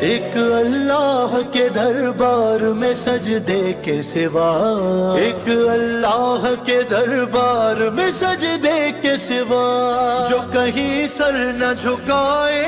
ایک اللہ کے دربار میں سجدے کے سوا، ایک اللہ کے دربار میں سجدے کے سوا، جو کہیں سر نہ جھکائے۔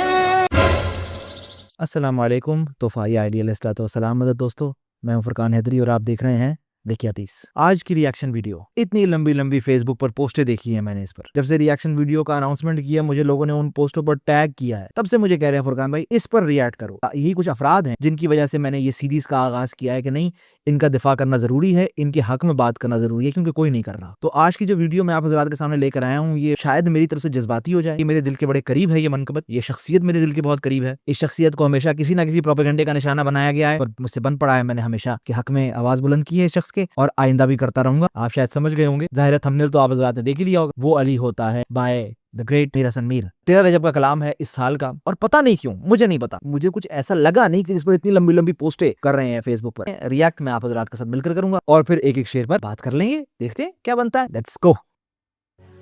السلام علیکم، توفائی آئیڈیل والسلام مدد دوستو، میں ہوں فرقان حیدری اور آپ دیکھ رہے ہیں دیکھیے حدیث۔ آج کی ریاکشن ویڈیو اتنی لمبی فیس بک پر پوسٹیں دیکھی ہیں میں نے اس پر، جب سے ریاکشن ویڈیو کا اناؤنسمنٹ کیا مجھے لوگوں نے ان پوسٹوں پر ٹیگ کیا ہے، تب سے مجھے کہہ رہے ہیں فرقان بھائی اس پر ریاکٹ کرو۔ یہی کچھ افراد ہیں جن کی وجہ سے میں نے یہ سیریز کا آغاز کیا ہے کہ نہیں، ان کا دفاع کرنا ضروری ہے، ان کے حق میں بات کرنا ضروری ہے، کیونکہ کوئی نہیں کر رہا۔ تو آج کی جو ویڈیو میں آپ حضرات کے سامنے لے کر آیا ہوں، یہ شاید میری طرف سے جذباتی ہو جائے، یہ میرے دل کے بڑے قریب ہے، یہ منقبت، یہ شخصیت میرے دل کے بہت قریب ہے۔ اس شخصیت کو ہمیشہ کسی نہ کسی پروپیگنڈے کا نشانہ بنایا گیا ہے اور مجھ سے بن پڑا ہے، میں نے ہمیشہ کہ حق میں آواز بلند کی ہے اس شخص کے، اور آئندہ بھی کرتا رہوں گا۔ آپ شاید سمجھ گئے ہوں گے، ظاہر ہے تھمبنیل تو آپ حضرات نے دیکھ ہی لیا ہوگا، وہ علی ہوتا ہے بائے دا گریٹ میر حسن میر۔ 13 رجب کا کلام ہے اس سال کا، اور پتہ نہیں کیوں، مجھے نہیں پتا، مجھے کچھ ایسا لگا نہیں کہ اس پر اتنی لمبی پوسٹیں کر رہے ہیں فیس بک پر۔ ریاکٹ میں آپ حضرات کے ساتھ مل کر کروں گا، اور پھر ایک ایک شعر پر بات کر لیں گے، دیکھتے ہیں کیا بنتا ہے۔ Let's go.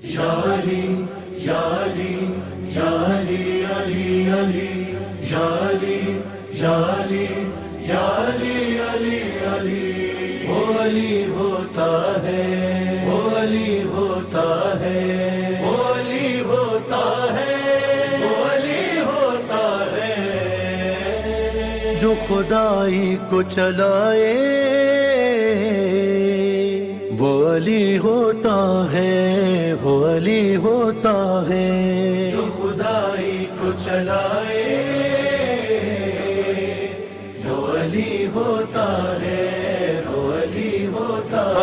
یا علی یا علی یا علی علی علی یا علی یا علی یا علی علی علی، وہ علی ہوتا ہے، وہ علی ہوتا ہے، وہ علی ہوتا ہے، وہ علی ہوتا ہے، جو خدائی کو چلائے وہ علی ہوتا ہے، وہ علی ہوتا ہے، جو خدائی کو چلائے وہ علی ہوتا ہے، وہ علی ہوتا ہے،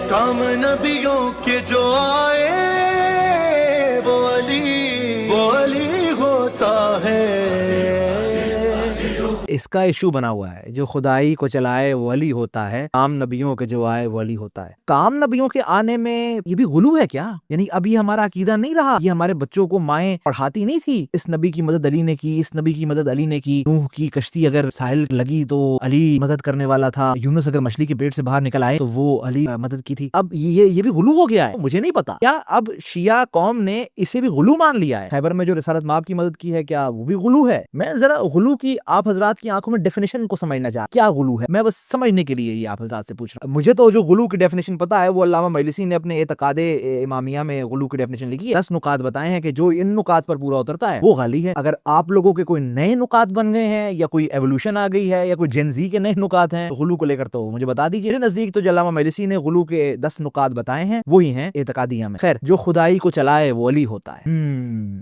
کام نبیوں کے جو آئے وہ علی ہوتا ہے۔ اس کا ایشو بنا ہوا ہے، جو خدائی کو چلائے وہ علی ہوتا ہے، کام نبیوں کے جو آئے وہ علی ہوتا ہے۔ کام نبیوں کے آنے میں یہ بھی غلو ہے کیا؟ یعنی اب یہ ہمارا عقیدہ نہیں رہا، یہ ہمارے بچوں کو مائیں پڑھاتی نہیں تھی، اس نبی کی مدد علی نے کی، اس نبی کی مدد علی نے کی، نوح کی کشتی اگر ساحل لگی تو علی مدد کرنے والا تھا، یونس اگر مچھلی کے پیٹ سے باہر نکل آئے تو وہ علی مدد کی تھی۔ اب یہ بھی غلو ہو گیا ہے، مجھے نہیں پتا کیا اب شیعہ قوم نے اسے بھی غلو مان لیا ہے۔ خیبر میں جو رسالت مآب کی مدد کی ہے، کیا وہ بھی غلو ہے؟ میں ذرا غلو کی آپ حضرات کی آنکھوں میں ڈیفینیشن کو سمجھنا چاہتا کیا غلو ہے، میں بس سمجھنے کے لیے یہ آپ حضرات سے پوچھ رہا ہوں۔ مجھے تو جو غلو کی ڈیفینیشن پتا ہے وہ علامہ مجلسی نے اپنے اعتقاد امامیہ میں غلو کی ڈیفینیشن لکھی ہے، 10 نکات بتائے ہیں کہ جو ان نکات پر پورا اترتا ہے وہ غالی ہے۔ اگر آپ لوگوں کے کوئی نئے نکات بن گئے ہیں یا کوئی ایوولوشن آ گئی ہے یا کوئی جن زی کے نئے نکات ہیں غلو کو لے کر تو مجھے بتا دیجیے۔ میرے نزدیک تو جو علامہ مجلسی نے غلو کے 10 نکات بتائے ہیں وہی ہیں اعتقادیہ میں۔ خیر، جو خدائی کو چلائے وہ علی ہوتا ہے،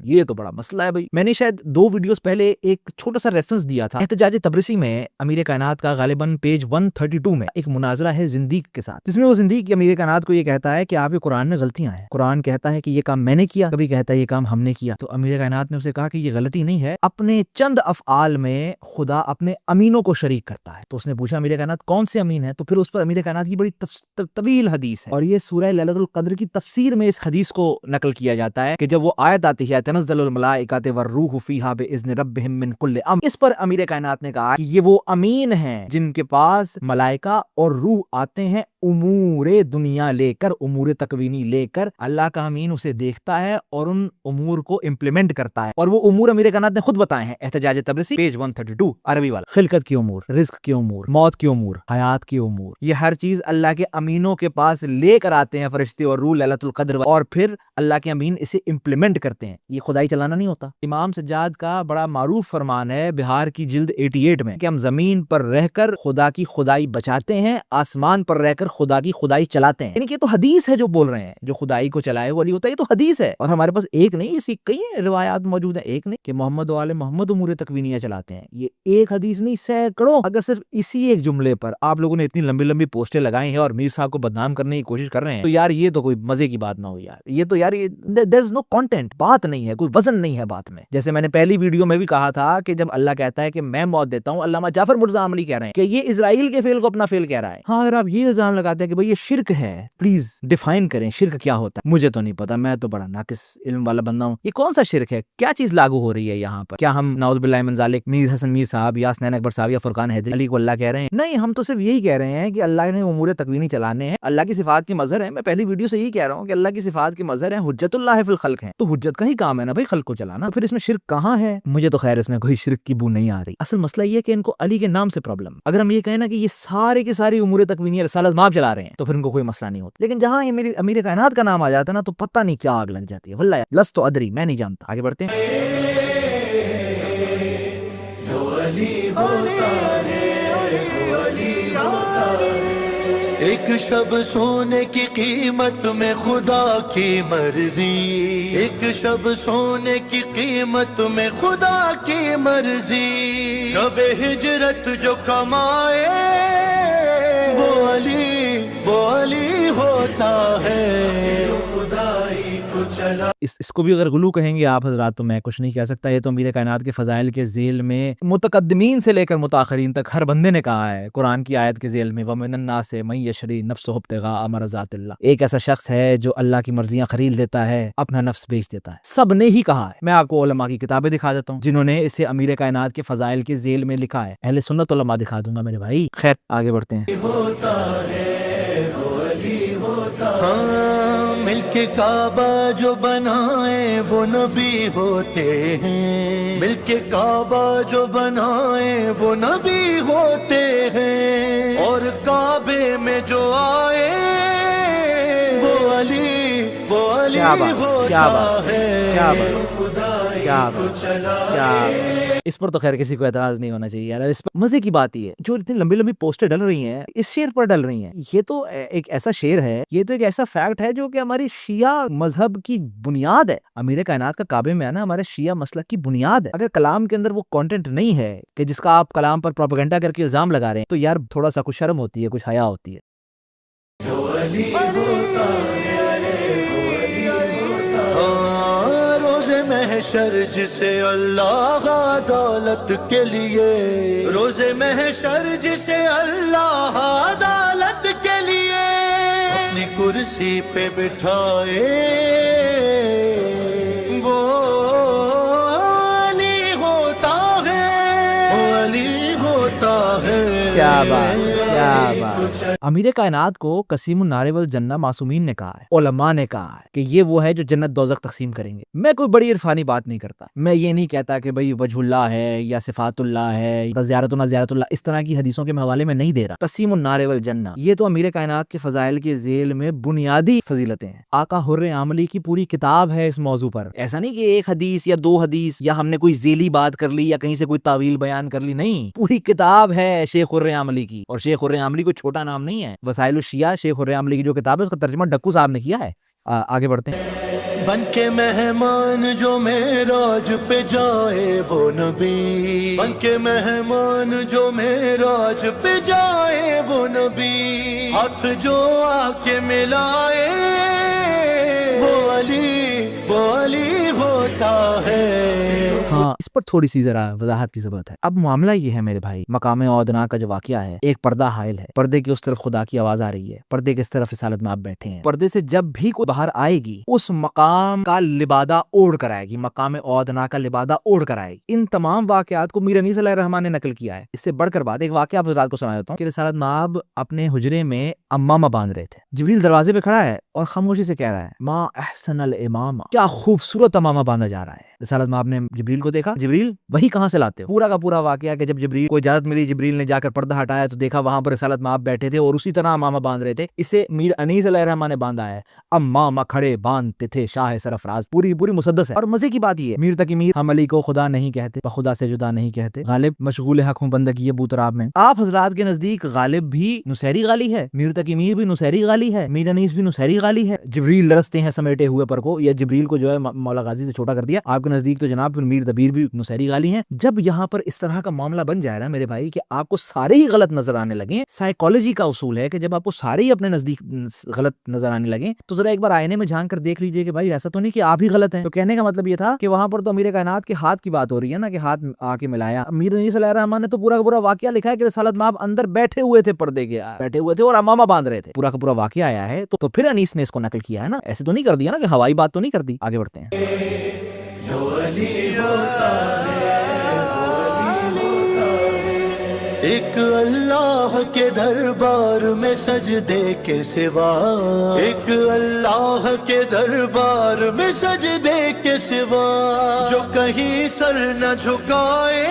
یہ تو بڑا مسئلہ ہے بھائی۔ میں نے شاید 2 ویڈیوز پہلے ایک چھوٹا سا ریفرنس دیا تھا احتجاج تبرسی میں، امیر کائنات کا غالباً پیج 132 میں ایک مناظرہ ہے زندیق کے ساتھ، جس میں وہ زندیق امیر کائنات کو یہ کہتا ہے کہ آپ کے قرآن میں غلطیاں ہیں۔ قرآن کہتا ہے کہ یہ کام میں نے کیا، کبھی کہتا ہے یہ کام ہم نے کیا۔ تو امیر کائنات نے اسے کہا کہ یہ غلطی نہیں ہے، اپنے چند افعال میں خدا اپنے امینوں کو شریک کرتا ہے۔ تو اس نے پوچھا امیر کائنات کون سے امین ہیں؟ تو پھر اس پر امیر کائنات کی بڑی طویل حدیث ہے، اور یہ سورہ لیلۃ القدر کی تفسیر میں اس حدیث کو نقل کیا جاتا ہے کہ جب وہ آیت آتی ہے تنزل الملائکۃ والروح فیہا باذن ربہم من کل امر، اس پر امیر کائنات نے کہا کہ یہ وہ امین ہیں جن کے پاس ملائکہ اور روح آتے ہیں امور دنیا لے کر، امور تکوینی لے کر۔ اللہ کا امین اسے دیکھتا ہے اور ان امور کو امپلیمنٹ کرتا ہے، اور وہ امور امیر کائنات نے خود بتائے ہیں، احتجاج تبرسی پیج 132 عربی والا۔ خلقت کی امور، رزق کی امور، موت کی امور، حیات کی امور، یہ ہر چیز اللہ کے امینوں کے پاس لے کر آتے ہیں فرشتے اور روح لیلۃ القدر، اور پھر اللہ کے امین اسے امپلیمنٹ کرتے ہیں۔ یہ خدائی چلانا نہیں ہوتا۔ امام سجاد کا بڑا معروف فرمان ہے بہار کی جلد 88 میں کہ ہم زمین پر رہ کر خدا کی خدائی بچاتے ہیں، آسمان پر رہ کر خدا کی خدائی چلاتے ہیں۔ یعنی کہ یہ تو حدیث ہے جو بول رہے ہیں، جو خدائی کو چلائے وہ علی ہوتا ہے، یہ تو حدیث ہے، اور ہمارے پاس ایک نہیں، اسی کئی روایات موجود ہیں، ایک نہیں کہ محمد و آل محمد امور تکوینیہ چلاتے ہیں، یہ ایک حدیث نہیں سینکڑوں۔ اگر صرف اسی ایک جملے پر آپ لوگوں نے اتنی لمبی پوسٹیں لگائی ہیں اور میر صاحب کو بدنام کرنے کی کوشش کر رہے ہیں، تو یار یہ تو کوئی مزے کی بات نہ ہو یار، یہ تو یار there is no content، بات نہیں ہے، کوئی وزن نہیں ہے بات میں۔ جیسے میں نے پہلی ویڈیو میں بھی کہا تھا کہ جب اللہ کہتا ہے کہ میں موت دیتا ہوں، علامہ جعفر مرزا عمری کہہ رہے ہیں کہ یہ اسرائیل کے فعل کو اپنا فعل کہہ رہا ہے۔ ہاں، اگر آپ یہ الزام لگاتے ہیں کہ بھئی یہ شرک ہے، پلیز ڈیفائن کریں شرک کیا ہوتا ہے. مجھے تو نہیں پتا، میں تو بڑا ناقص علم والا بندہ ہوں. یہ کون سا شرک ہے؟ کیا چیز لاگو ہو رہی ہے یہاں پر؟ کیا ہم نعوذ باللہ من ذالک میر حسن میر صاحب یا حسنین اکبر صاحب یا فرقان حیدری علی کو اللہ کہہ رہے ہیں؟ نہیں، ہم تو صرف یہی کہہ رہے ہیں کہ اللہ نے امور تکوینی چلانے ہیں، اللہ کی صفات کے مظہر ہیں. میں پہلی ویڈیو سے یہی کہہ رہا ہوں کہ اللہ کی صفات کے مظہر ہیں، حجت اللہ فی الخلق ہیں. تو حجت کا ہی کام ہے نا بھائی خلق کو چلانا. پھر اس میں شرک کہاں ہے؟ مجھے تو خیر اس میں کوئی شرک کی بو نہیں آ رہی. اصل مسئلہ یہ ہے کہ ان کو علی کے نام سے پرابلم. اگر ہم یہ کہیں نا کہ یہ سارے کے ساری امور تکوینی رسالت مآب چلا رہے ہیں تو پھر ان کو کوئی مسئلہ نہیں ہوتا. لیکن جہاں یہ میری امیر کائنات کا نام آ جاتا ہے نا تو پتہ نہیں کیا آگ لگ جاتی ہے. واللہ لست تو ادری، میں نہیں جانتا. آگے بڑھتے ہیں. ایک شب سونے کی قیمت میں خدا کی مرضی، ایک شب سونے کی قیمت میں خدا کی مرضی، شب ہجرت جو کمائے وہ علی ہوتا ہے جو خدائی کو چلا. اس کو بھی اگر غلو کہیں گے آپ حضرات تو میں کچھ نہیں کہہ سکتا. یہ تو امیر کائنات کے فضائل کے ذیل میں متقدمین سے لے کر متاخرین تک ہر بندے نے کہا ہے. قرآن کی آیت کے ذیل میں وَمِنَ النَّاسِ مَن يَشْرِي نَفْسَهُ ابْتِغَاءَ مَرْضَاتِ اللَّهِ، ایک ایسا شخص ہے جو اللہ کی مرضیاں خرید لیتا ہے، اپنا نفس بیچ دیتا ہے. سب نے ہی کہا ہے. میں آپ کو علماء کی کتابیں دکھا دیتا ہوں جنہوں نے اسے امیر کائنات کے فضائل کے ذیل میں لکھا ہے. اہل سنت علماء دکھا دوں گا میرے بھائی. خیر آگے بڑھتے ہیں. مل کے کعبہ جو بنائے وہ نبی ہوتے ہیں، مل کے کعبہ جو بنائے وہ نبی ہوتے ہیں، اور کعبے میں جو آئے وہ علی ہوتا ہے جو خدائی کو چلائے. اس پر تو خیر کسی کو اعتراض نہیں ہونا چاہیے یار. اس پر مزے کی بات یہ ہے جو اتنی لمبی لمبی پوسٹیں ڈل رہی ہیں اس شعر پر ڈل رہی ہیں. یہ تو ایک ایسا شعر ہے، یہ تو ایک ایسا فیکٹ ہے جو کہ ہماری شیعہ مذہب کی بنیاد ہے. امیر کائنات کا کعبے میں آنا ہمارے شیعہ مسلک کی بنیاد ہے. اگر کلام کے اندر وہ کانٹینٹ نہیں ہے کہ جس کا آپ کلام پر پروپیگنڈا کر کے الزام لگا رہے ہیں تو یار تھوڑا سا کچھ شرم ہوتی ہے، کچھ حیا ہوتی ہے. محشر جسے اللہ عدالت کے لیے، روز محشر جسے اللہ عدالت کے لیے اپنی کرسی پہ بٹھائے وہ علی ہوتا ہے، وہ علی ہوتا ہے. کیا بات، کیا بات. امیر کائنات کو قسیم النار والجنہ معصومین نے کہا ہے، علماء نے کہا ہے کہ یہ وہ ہے جو جنت دوزخ تقسیم کریں گے. میں کوئی بڑی عرفانی بات نہیں کرتا. میں یہ نہیں کہتا کہ بھئی وجہ اللہ ہے یا صفات اللہ ہے یا زیارت اللہ، اس طرح کی حدیثوں کے حوالے میں نہیں دے رہا. قسیم النار والجنہ یہ تو امیر کائنات کے فضائل کے ذیل میں بنیادی فضیلتیں ہیں. آقا حر عاملی کی پوری کتاب ہے اس موضوع پر. ایسا نہیں کہ ایک حدیث یا دو حدیث یا ہم نے کوئی ذیلی بات کر لی یا کہیں سے کوئی تعویل بیان کر لی. نہیں، پوری کتاب ہے شیخ حر عاملی کی. اور شیخ حر عاملی کوئی چھوٹا نام نہیں ہے. وسائل الشیعہ شیخ حر عاملی کی جو کتاب ہے اس کا ترجمہ ڈکو صاحب نے کیا ہے. آگے بڑھتے ہیں. بن کے مہمان جو معراج پہ جائے وہ نبی، بن کے مہمان جو معراج پہ جائے وہ نبی، ہاتھ جو آ کے ملائے وہ علی ہوتا ہے. ہاں اس پر تھوڑی سی ذرا وضاحت کی ضرورت ہے. اب معاملہ یہ ہے میرے بھائی، مقام اودنا کا جو واقعہ ہے، ایک پردہ حائل ہے، پردے کی اس طرف خدا کی آواز آ رہی ہے، پردے کی اس طرف رسالت میں آپ بیٹھے ہیں. پردے سے جب بھی کوئی باہر آئے گی اس مقام کا لبادہ اوڑھ کر آئے گی، مقام اودنا کا لبادہ اوڑھ کر آئے گی. ان تمام واقعات کو میر انیس علیہ الرحمن نے نقل کیا ہے. اس سے بڑھ کر بات، ایک واقعہ آپ رات کو سنا دیتا ہوں کہ رسالت مآب اپنے حجرے میں امامہ باندھ رہے تھے. جبریل دروازے پہ کھڑا ہے اور خاموشی سے کہہ رہا ہے ما احسن الامامہ، کیا خوبصورت امامہ باندھا جا رہا ہے. رسالت مآب نے جبریل کو دیکھا، جبریل وہی کہاں سے لاتے ہو؟ پورا کا پورا واقعہ کہ جب جبریل کو اجازت ملی، جبریل نے جا کر پردہ ہٹایا تو دیکھا وہاں پر رسالت مآب بیٹھے تھے اور اسی طرح امامہ باندھ رہے تھے. اسے میر انیس علیہ الرحمن نے باندھا ہے. امامہ کھڑے باندھتے تھے شاہ سرفراز، پوری مسدس ہے. اور مزے کی بات یہ ہے، میر تقی میر ہم علی کو خدا نہیں کہتے، خدا سے جدا نہیں کہتے، غالب مشغول حق ہوں بندگی بوتراب میں. آپ حضرات کے نزدیک غالب بھی نصیری غالی ہے، میر تقی میر بھی نصیری غالی ہے، میر انیس بھی نصیری غالی ہے. جبریل لرزتے ہیں سمیٹے ہوئے پر کو، یا جبریل کو جو ہے مولا غازی سے چھوٹا کر دیا. آپ کے کے نزدیک تو جناب میر دبیر بھی نصیری غالی ہیں. جب یہاں پر اس طرح کا معاملہ بن جائے نا میرے بھائی کہ آپ کو سارے ہی غلط نظر آنے لگیں, سائیکالوجی کا اصول ہے کہ جب آپ کو سارے ہی اپنے نزدیک غلط نظر آنے لگیں تو ذرا ایک بار آئینے میں جھانک کر دیکھ لیجئے کہ بھائی ایسا تو نہیں کہ آپ ہی غلط ہیں. تو کہنے کا مطلب یہ تھا کہ وہاں پر تو امیر کائنات کے ہاتھ کی بات ہو رہی ہے نا, کہ ہاتھ آ کے ملایا. امیر نبی صلی اللہ علیہ وسلم نے تو پورا کا پورا واقعہ لکھا ہے کہ رسالت مآب اندر بیٹھے ہوئے تھے, پردے کے بیٹھے ہوئے تھے اور امامہ باندھ رہے تھے. پورا کا پورا واقعہ آیا ہے تو پھر انیس نے اس کو نقل کیا ہے نا, ایسے تو نہیں کر دیا نا کہ ہوائی بات تو نہیں کر دی. آگے بڑھتے ہیں. ایک اللہ کے دربار میں سجدے کے سوا, ایک اللہ کے دربار میں سجدے کے سوا, جو کہیں سر نہ جھکائے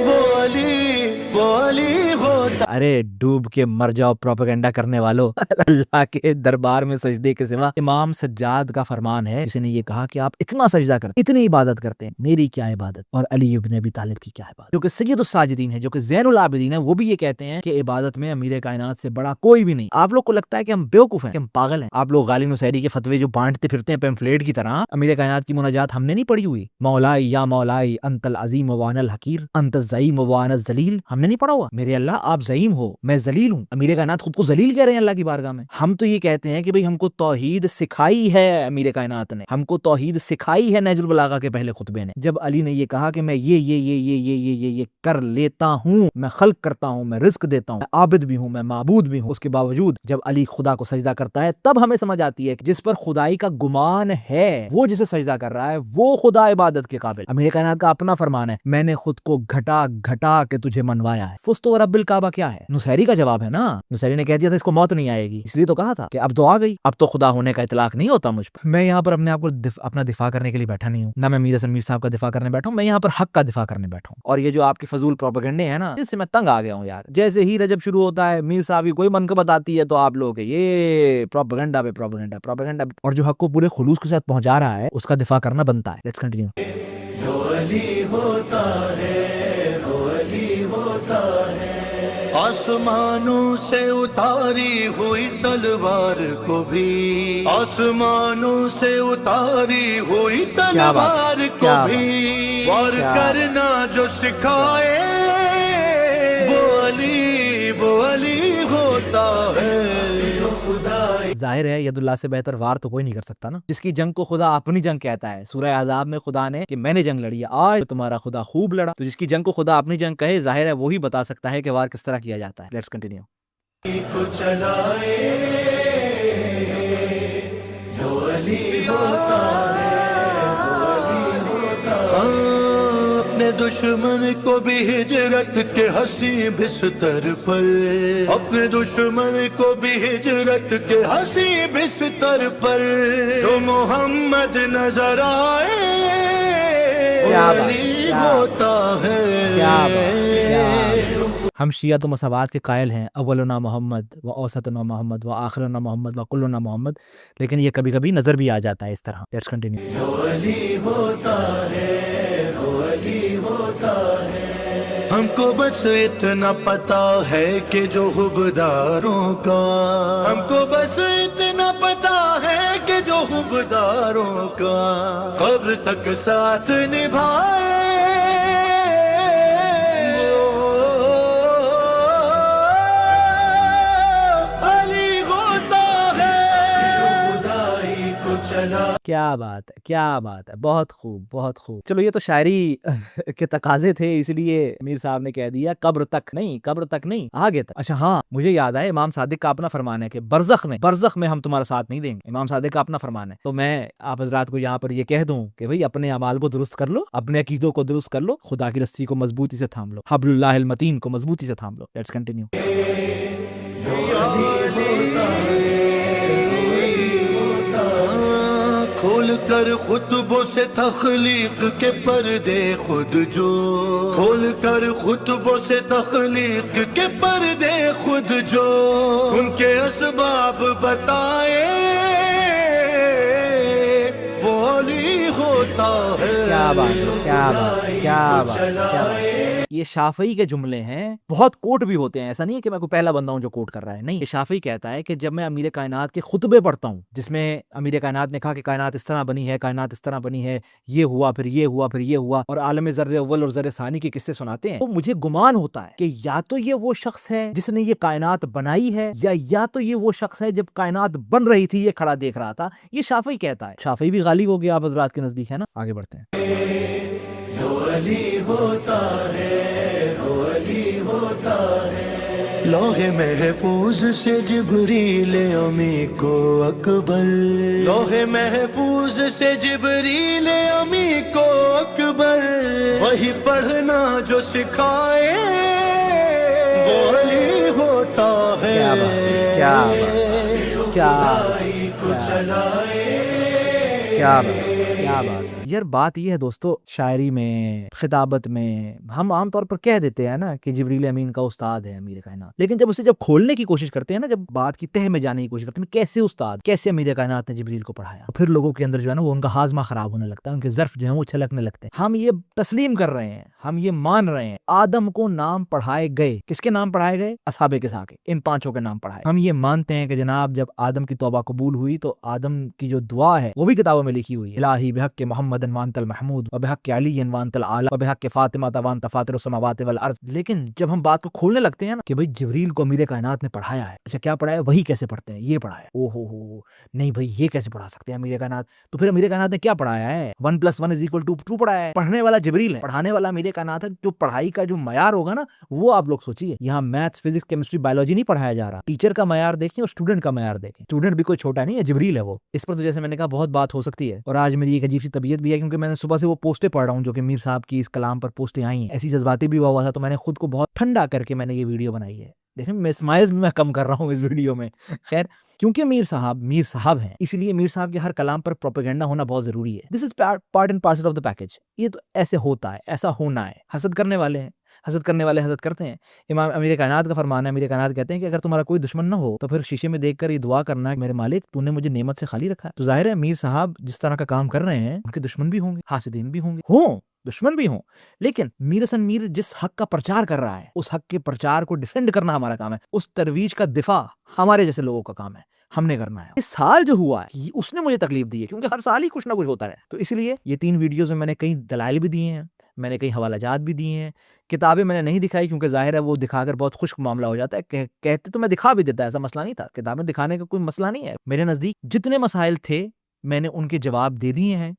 وہ علی ہوتا. ارے ڈوب کے مر جاؤ پروپیگنڈا کرنے والو. اللہ کے دربار میں سجدے کے سوا. امام سجاد کا فرمان ہے, کسی نے یہ کہا کہ آپ اتنا سجدہ کرتے, اتنی عبادت کرتے ہیں, میری کیا عبادت اور علی ابن ابی طالب کی کیا عبادت. جو کہ سید الساجدین ہے, جو کہ زین العابدین ہے, وہ بھی یہ کہتے ہیں کہ عبادت میں امیر کائنات سے بڑا کوئی بھی نہیں. آپ لوگ کو لگتا ہے کہ ہم بیوقوف ہیں, کہ ہم پاگل ہیں. آپ لوگ غالی نصیری کے فتوے جو بانٹتے پھرتے ہیں پیمفلیٹ کی طرح, امیر کائنات کی مناجات ہم نے نہیں پڑھی ہوئی. مولائی یا مولائی انت العظیم وانا الحقیر انت الزعیم وانا الذلیل, ہم نے نہیں پڑھا ہوا. میرے اللہ آپ زعیم ہو, میں ذلیل ہوں. امیر کائنات خود کو ذلیل کہہ رہے ہیں اللہ کی بارگاہ میں. ہم تو یہ کہتے ہیں کہ بھئی ہم کو توحید سکھائی ہے امیر کائنات نے, ہم کو توحید سکھائی ہے نہج البلاغہ کے پہلے خطبے نے. جب علی نے یہ کہا کہ میں یہ کر لیتا ہوں, میں خلق کرتا ہوں, میں رزق دیتا ہوں, میں عابد بھی ہوں, میں معبود بھی ہوں, اس کے باوجود جب علی خدا کو سجدہ کرتا ہے تب ہمیں سمجھ آتی ہے کہ جس پر خدائی کا گمان ہے, وہ جسے سجدہ کر رہا ہے, وہ خدا عبادت کے قابل. امیر کائنات کا اپنا فرمان ہے, میں نے خود کو گھٹا کے تجھے منوایا ہے. فزت و رب الکعبہ کیا ہے؟ نصیری کا جواب ہے نا. نصیری نے کہہ دیا تھا اس کو موت نہیں آئے گی, اس لیے تو کہا تھا کہ اب تو آ گئی, اب تو خدا ہونے کا اطلاق نہیں ہوتا مجھ پر. میں یہاں پر اپنے آپ کو اپنا دفاع کرنے کے لیے بیٹھا نہیں ہوں, نہ میں میر حسن میر صاحب کا دفاع کرنے بیٹھا ہوں, میں یہاں پر حق کا دفاع کرنے بیٹھا ہوں. اور یہ جو آپ کے فضول پروپیگنڈے ہیں نا, اس سے میں تنگ آ گیا ہوں یار. جیسے ہی رجب شروع ہوتا ہے, میر صاحب کی کوئی منقبت آتی ہے تو آپ لوگ یہ پروپیگنڈا پہ پروپیگنڈا, اور جو حق کو پورے خلوص کے ساتھ پہنچا رہا ہے اس کا دفاع کرنا بنتا ہے. Let's continue. جو علی ہوتا ہے وہ علی ہوتا ہے. آسمانوں سے اتاری ہوئی تلوار کو بھی, آسمانوں سے اتاری ہوئی تلوار کو بھی وار کرنا جو سکھائے وہ علی ہوتا ہے. جو خدا ظاہر ہے ید اللہ سے بہتر وار تو کوئی نہیں کر سکتا نا, جس کی جنگ کو خدا اپنی جنگ کہتا ہے. سورہ احزاب میں خدا نے کہ میں نے جنگ لڑی ہے, آج تمہارا خدا خوب لڑا. تو جس کی جنگ کو خدا اپنی جنگ کہے, ظاہر ہے وہی بتا سکتا ہے کہ وار کس طرح کیا جاتا ہے. Let's continue. کو چلائے جو علی ہوتا ہے اپنے دشمن کو بھی ہجرت کے حسین بستر پر, اپنے دشمن کو بھی ہجرت کے حسین بستر پر جو محمد نظر آئے علی ہوتا ہے. ہم شیعہ تو مساوات کے قائل ہیں, اولنا محمد و اوسطنا محمد و آخرنا محمد و کلنا محمد, لیکن یہ کبھی کبھی نظر بھی آ جاتا ہے اس طرح. Let's continue. جو علی ہوتا ہے وہ علی ہوتا ہے. ہم کو بس اتنا پتا ہے کہ جو حبداروں کا, ہم کو بس اتنا پتا ہے کہ جو حبداروں کا قبر تک ساتھ نبھائے کیا بات ہے, کیا بات ہے, بہت خوب بہت خوب. چلو یہ تو شاعری کے تقاضے تھے, اس لیے امیر صاحب نے کہہ دیا قبر تک نہیں آگے تک. اچھا ہاں, مجھے یاد ہے امام صادق کا اپنا فرمان ہے کہ برزخ میں ہم تمہارا ساتھ نہیں دیں گے. امام صادق کا اپنا فرمان ہے. تو میں آپ حضرات کو یہاں پر یہ کہہ دوں کہ بھئی اپنے اعمال کو درست کر لو, اپنے عقیدوں کو درست کر لو, خدا کی رسی کو مضبوطی سے تھام لو, حبل اللہ المتین کو مضبوطی سے تھام لو. Let's continue. کھول کر خطبوں سے تخلیق کے پردے خود جو, کھول کر خطبوں سے تخلیق کے پردے خود جو, ان کے اسباب بتائے وہ علی ہوتا ہے. کیا بات ہے, کیا بات. یہ شافعی کے جملے ہیں، بہت کوٹ بھی ہوتے ہیں، ایسا نہیں ہے کہ میں کوئی پہلا بندہ ہوں جو کوٹ کر رہا ہے، نہیں، یہ شافعی کہتا ہے کہ جب میں امیر کائنات کے خطبے پڑھتا ہوں جس میں امیر کائنات نے کہا کہ کائنات اس طرح بنی ہے، کائنات اس طرح بنی ہے، یہ ہوا پھر یہ ہوا پھر یہ ہوا، اور عالم ذر اول اور ذر ثانی کے قصے سناتے ہیں، تو مجھے گمان ہوتا ہے کہ یا تو یہ وہ شخص ہے جس نے یہ کائنات بنائی ہے، یا تو یہ وہ شخص ہے جب کائنات بن رہی تھی یہ کھڑا دیکھ رہا تھا۔ یہ شافعی کہتا ہے، شافعی بھی غالب ہو گیا آپ حضرات کے نزدیک، ہے نا؟ آگے بڑھتے ہیں۔ جو علی ہوتا ہے وہ علی ہوتا ہے، لوح محفوظ سے جبریل امی کو اکبر، لوح محفوظ سے جبریل امی کو اکبر، وہی پڑھنا جو سکھائے وہ علی ہوتا ہے، کیا بات، کیا بات، کیا کو چلائے کیا بات، کیا بات ہے یار۔ بات یہ ہے دوستو، شاعری میں، خطابت میں ہم عام طور پر کہہ دیتے ہیں نا کہ جبریل امین کا استاد ہے امیر کائنات، لیکن جب اسے کھولنے کی کوشش کرتے ہیں نا، جب بات کی تہ میں جانے کی کوشش کرتے ہیں کیسے استاد، کیسے امیر کائنات نے جبریل کو پڑھایا، پھر لوگوں کے اندر جو ہے نا وہ ان کا ہاضمہ خراب ہونے لگتا ہے، ان کے ظرف جو ہیں وہ چھلکنے لگتے ہیں۔ ہم یہ تسلیم کر رہے ہیں، ہم یہ مان رہے ہیں آدم کو نام پڑھائے گئے، کس کے نام پڑھائے گئے؟ اصحاب کہف کے، ان پانچوں کے نام پڑھائے۔ ہم یہ مانتے ہیں کہ جناب جب آدم کی توبہ قبول ہوئی تو آدم کی جو دعا ہے وہ بھی کتابوں میں لکھی ہوئی ہے، الہی بحق محمد وانت المحمود وبحق علی وانت العالی وبحق فاطمہ وانت فاطر السماوات والارض۔ لیکن جب ہم بات کو کھولنے لگتے ہیں نا کہ بھئی جبریل کو امیر کائنات نے پڑھایا ہے، اچھا کیا پڑھایا ہے؟ وہی کیسے پڑھتے ہیں؟ یہ پڑھایا ہے، او ہو نہیں بھئی یہ کیسے پڑھا سکتے ہیں امیر کائنات؟ تو پھر امیر کائنات نے کیا پڑھایا ہے؟ 1+1=2 پڑھایا ہے۔ پڑھنے والا جبریل ہے، پڑھانے والا امیر کائنات ہے۔ جو پڑھائی کا جو معیار ہوگا نا وہ آپ لوگ سوچیے، یہاں میتھس، فزکس، کیمسٹری، بایولوجی نہیں پڑھایا جا رہا، ٹیچر کا معیار دیکھیں اور اسٹوڈنٹ کا معیار دیکھیں۔ اسٹوڈنٹ بھی کوئی چھوٹا نہیں ہے، جبریل ہے وہ۔ اس پر تو جیسے میں نے کہا بہت بات ہو سکتی ہے، اور آج میری ایک عجیب سی طبیعت بھی ہے کیونکہ میں نے صبح سے وہ پوسٹیں پڑھ رہا ہوں جو کہ میر صاحب کی اس کلام پر پوسٹیں آئی ہیں، ایسی جذباتی بھی ہوا تھا، تو میں نے خود کو بہت ٹھنڈا کر کے میں نے یہ ویڈیو بنائی ہے۔ دیکھیں میں اسمائلز بھی میں کم کر رہا ہوں اس ویڈیو میں، خیر کیونکہ میر صاحب ہیں، اس لیے میر صاحب کے ہر کلام پر پروپیگنڈا ہونا بہت ضروری ہے۔ This is part and parcel of the package, یہ تو ایسے ہوتا ہے، ایسا ہونا ہے۔ حسد کرنے والے ہیں، حسد کرنے والے حسد کرتے ہیں۔ امام امیر کائنات کا فرمان ہے، امیر کائنات کہتے ہیں کہ اگر تمہارا کوئی دشمن نہ ہو تو پھر شیشے میں دیکھ کر یہ دعا کرنا ہے کہ میرے مالک تو نے مجھے نعمت سے خالی رکھا ہے۔ تو ظاہر ہے میر صاحب جس طرح کا کام کر رہے ہیں ان کے دشمن بھی ہوں گے، حاسدین بھی ہوں گے، دشمن بھی ہوں، لیکن میر حسن میر جس حق کا پرچار کر رہا ہے اس حق کے پرچار کو ڈیفینڈ کرنا ہمارا کام ہے، اس ترویج کا دفاع ہمارے جیسے لوگوں کا کام ہے، ہم نے کرنا ہے۔ اس سال جو ہوا ہے اس نے مجھے تکلیف دی ہے کیونکہ ہر سال ہی کچھ نہ کچھ ہوتا ہے، تو اس لیے یہ 3 ویڈیوز میں نے کئی دلائل بھی دیے ہیں، میں نے کئی حوالہ جات بھی دیے ہیں، کتابیں میں نے نہیں دکھائی کیونکہ ظاہر ہے وہ دکھا کر بہت خشک معاملہ ہو جاتا ہے، کہتے تو میں دکھا بھی دیتا، ایسا مسئلہ نہیں تھا، کتابیں دکھانے کا کوئی مسئلہ نہیں ہے۔ میرے نزدیک جتنے مسائل تھے میں نے ان کے جواب دے دیے ہیں،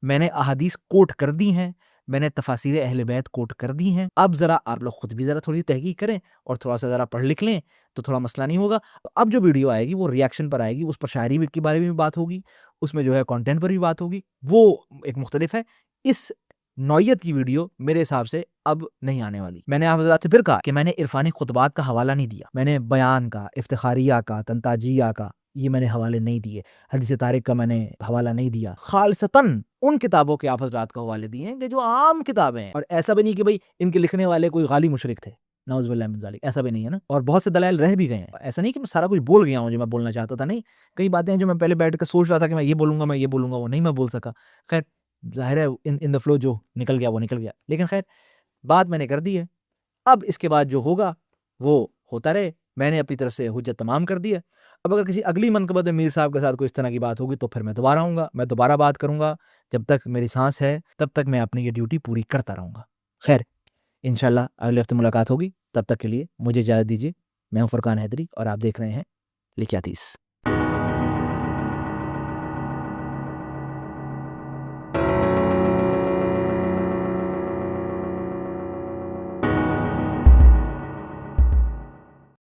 میں نے احادیث کوٹ کر دی ہیں، میں نے تفاسیر اہل بیت کوٹ کر دی ہیں۔ اب ذرا آپ لوگ خود بھی ذرا تھوڑی تحقیق کریں اور تھوڑا سا ذرا پڑھ لکھ لیں تو تھوڑا مسئلہ نہیں ہوگا۔ اب جو ویڈیو آئے گی وہ ریاکشن پر آئے گی، اس پر شاعری کے بارے میں بھی بات ہوگی، اس میں جو ہے کانٹینٹ پر بھی بات ہوگی، وہ ایک مختلف ہے۔ اس نوعیت کی ویڈیو میرے حساب سے اب نہیں آنے والی۔ میں نے آپ حضرات سے پھر کہا کہ میں نے عرفانی خطبات کا حوالہ نہیں دیا، میں نے بیان کا، افتخاریہ کا، تنتاجیہ کا، یہ میں نے حوالے نہیں دیے، حدیث طارق کا میں نے حوالہ نہیں دیا، خالصتاً ان کتابوں کے آپ حضرات کو حوالے دیے ہیں کہ جو عام کتابیں ہیں، اور ایسا بھی نہیں کہ بھئی ان کے لکھنے والے کوئی غالی مشرک تھے، نعوذ باللہ من ذالک، ایسا بھی نہیں ہے نا، اور بہت سے دلائل رہ بھی گئے ہیں، ایسا نہیں کہ میں سارا کچھ بول گیا ہوں جو میں بولنا چاہتا تھا، نہیں، کئی باتیں ہیں جو میں پہلے بیٹھ کر سوچ رہا تھا کہ میں یہ بولوں گا وہ نہیں میں بول سکا، خیر ظاہر ہے ان دا فلو جو نکل گیا وہ نکل گیا، لیکن خیر بات میں نے کر دی ہے، اب اس کے بعد جو ہوگا وہ ہوتا رہے، میں نے اپنی طرف سے حجت تمام کر دی ہے۔ اب اگر کسی اگلی منقبت میں میر صاحب کے ساتھ کوئی اس طرح کی بات ہوگی تو پھر میں دوبارہ آؤں گا، میں دوبارہ بات کروں گا، جب تک میری سانس ہے تب تک میں اپنی یہ ڈیوٹی پوری کرتا رہوں گا۔ خیر انشاءاللہ اگلے ہفتے ملاقات ہوگی، تب تک کے لیے مجھے اجازت دیجیے، میں ہوں فرقان حیدری اور آپ دیکھ رہے ہیں لکھیاتیس۔